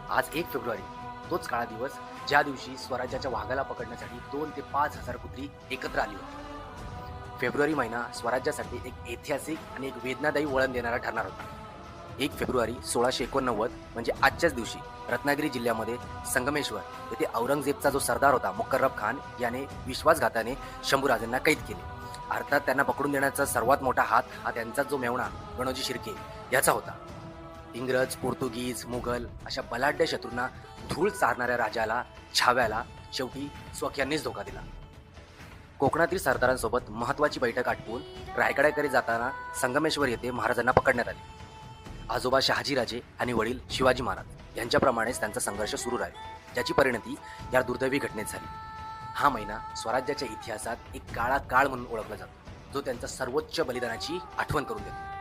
आज 1 फेब्रुवारी तोच काळा दिवस ज्या दिवशी स्वराज्याच्या वाघाला पकडण्यासाठी 2 ते 5,000 कुत्री एकत्र आली होती. फेब्रुवारी महिना स्वराज्यासाठी एक ऐतिहासिक आणि एक वेदनादायी वळण देणारा ठरणार होता. 1 फेब्रुवारी 1689 म्हणजे आजच्याच दिवशी रत्नागिरी जिल्ह्यामध्ये संगमेश्वर येथे औरंगजेबचा जो सरदार होता मुकर्रब खान याने विश्वासघाताने शंभूराजांना कैद केले. अर्थात त्यांना पकडून देण्याचा सर्वात मोठा हात हा त्यांचा जो मेव्हणा गणोजी शिर्के याचा होता. इंग्रज, पोर्तुगीज, मुघल अशा बलाढ्य शत्रूंना धूळ चारणाऱ्या राजाला, छाव्याला शेवटी स्वकीयांनीच धोका दिला. कोकणातील सरदारांसोबत महत्त्वाची बैठक आटपून रायगडाकडे जाताना संगमेश्वर येथे महाराजांना पकडण्यात आले. आजोबा शहाजीराजे आणि वडील शिवाजी महाराज यांच्याप्रमाणेच त्यांचा संघर्ष सुरू राहिला, ज्याची परिणती या दुर्दैवी घटनेत झाली. हा महिना स्वराज्याच्या इतिहासात एक काळा काळ म्हणून ओळखला जातो, जो त्यांचा सर्वोच्च बलिदानाची आठवण करून देतो.